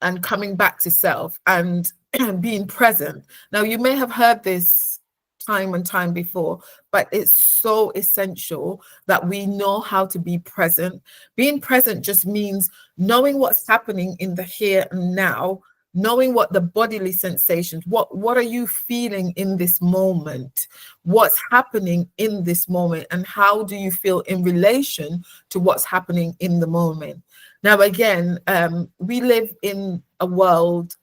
and coming back to self and being present. Now, you may have heard this time and time before, but it's so essential that we know how to be present. Being present just means knowing what's happening in the here and now, knowing what the bodily sensations, what are you feeling in this moment, what's happening in this moment, and how do you feel in relation to what's happening in the moment. Now, again, we live in a world,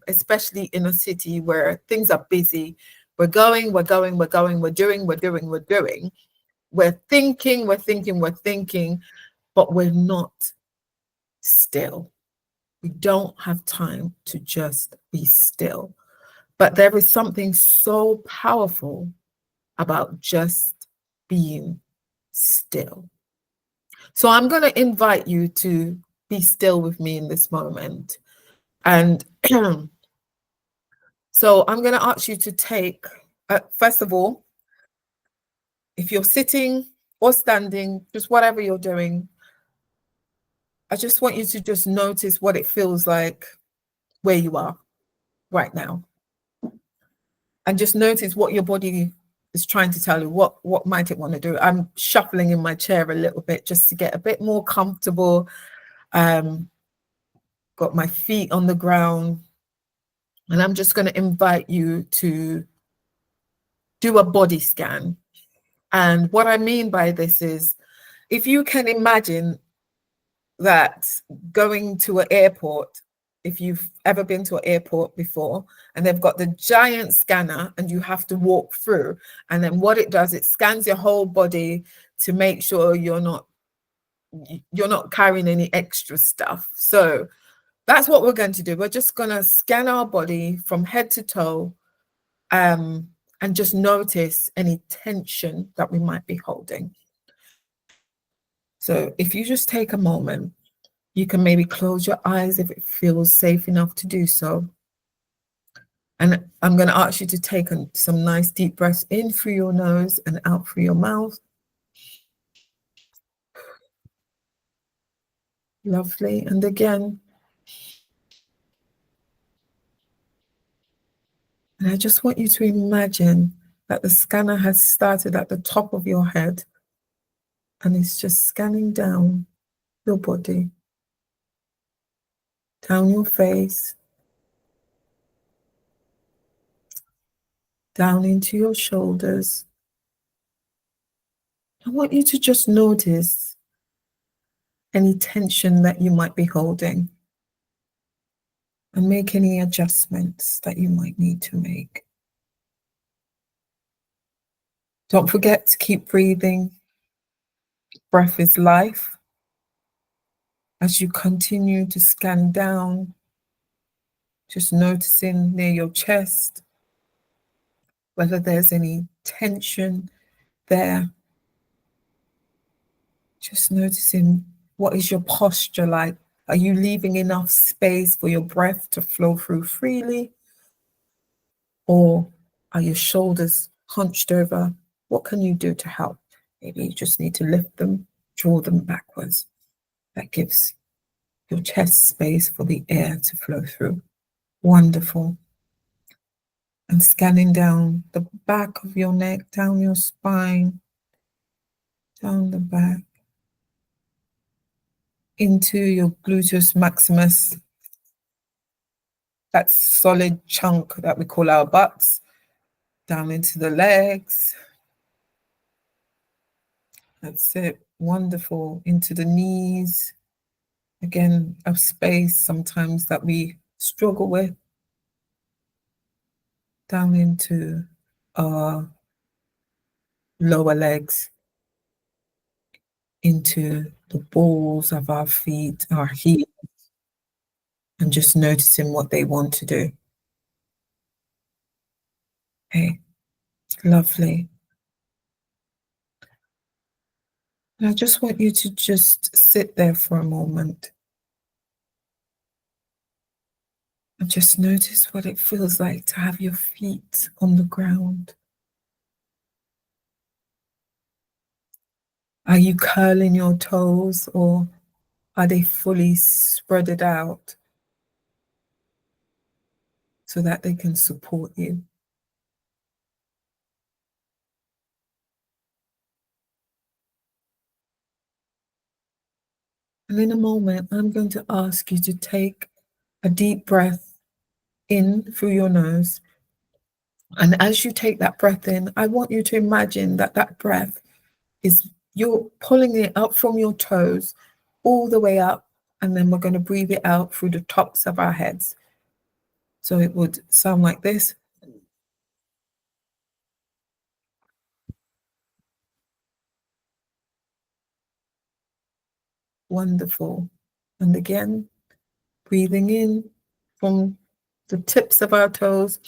especially in a city where things are busy. We're going, we're doing, we're doing. We're thinking, but we're not still. We don't have time to just be still. But there is something so powerful about just being still. So I'm going to invite you to be still with me in this moment. And so I'm going to ask you to take, first of all, if you're sitting or standing, just whatever you're doing, I just want you to just notice what it feels like where you are right now. And just notice what your body is trying to tell you. What might it want to do? I'm shuffling in my chair a little bit just to get a bit more comfortable. Got my feet on the ground. And I'm just going to invite you to do a body scan. And what I mean by this is, if you can imagine that going to an airport, if you've ever been to an airport before, and they've got the giant scanner and you have to walk through, and then what it does, it scans your whole body to make sure you're not carrying any extra stuff. So that's what we're going to do. We're just going to scan our body from head to toe, and just notice any tension that we might be holding. So if you just take a moment, you can maybe close your eyes if it feels safe enough to do so. And I'm going to ask you to take some nice deep breaths in through your nose and out through your mouth. Lovely. And again. And I just want you to imagine that the scanner has started at the top of your head and it's just scanning down your body, down your face, down into your shoulders. I want you to just notice any tension that you might be holding and make any adjustments that you might need to make. Don't forget to keep breathing. Breath is life. As you continue to scan down, just noticing near your chest whether there's any tension there. Just noticing, what is your posture like? Are you leaving enough space for your breath to flow through freely? Or are your shoulders hunched over? What can you do to help? Maybe you just need to lift them, draw them backwards. That gives your chest space for the air to flow through. Wonderful. And scanning down the back of your neck, down your spine, down the back, into your gluteus maximus, that solid chunk that we call our butts, down into the legs. That's it. Wonderful. Into the knees. Again, a space sometimes that we struggle with. Down into our lower legs, into the balls of our feet, our heels, and just noticing what they want to do. Okay, lovely. And I just want you to just sit there for a moment and just notice what it feels like to have your feet on the ground. Are you curling your toes or are they fully spreaded out? so that they can support you. And in a moment, I'm going to ask you to take a deep breath in through your nose. And as you take that breath in, I want you to imagine that that breath is, you're pulling it up from your toes all the way up, and then we're going to breathe it out through the tops of our heads. So it would sound like this. Wonderful. And again, breathing in from the tips of our toes.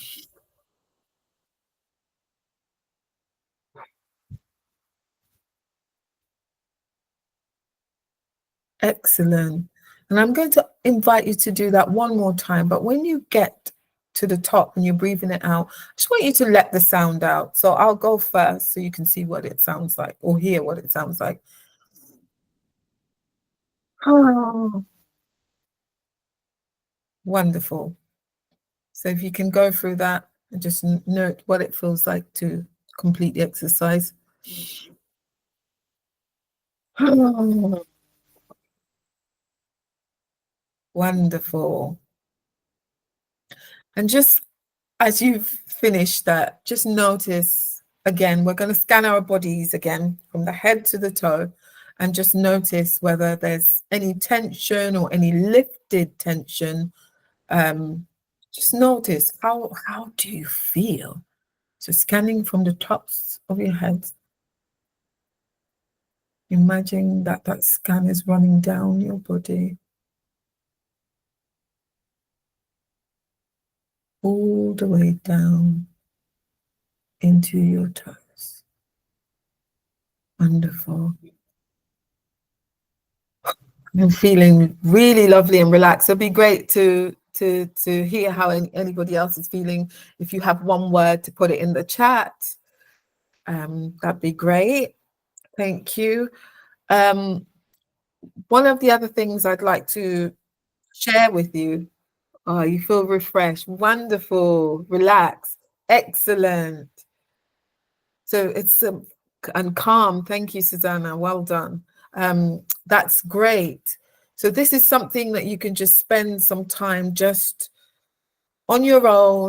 Excellent. And I'm going to invite you to do that one more time. But when you get to the top and you're breathing it out, I just want you to let the sound out. So I'll go first so you can see what it sounds like or hear what it sounds like. Oh, wonderful. So if you can go through that and just note what it feels like to complete the exercise. Oh, wonderful. And just as you've finished that, just notice again, we're going to scan our bodies again from the head to the toe and just notice whether there's any tension or any lifted tension. Just notice how do you feel? So scanning from the tops of your head, imagine that that scan is running down your body, all the way down into your toes. Wonderful. I'm feeling really lovely and relaxed. It'd be great to hear how anybody else is feeling. If you have one word to put it in the chat, that'd be great. Thank you. One of the other things I'd like to share with you. Oh, you feel refreshed. Wonderful. Relax. Excellent. So it's and calm. Thank you, Susanna. Well done. That's great. So this is something that you can just spend some time just on your own.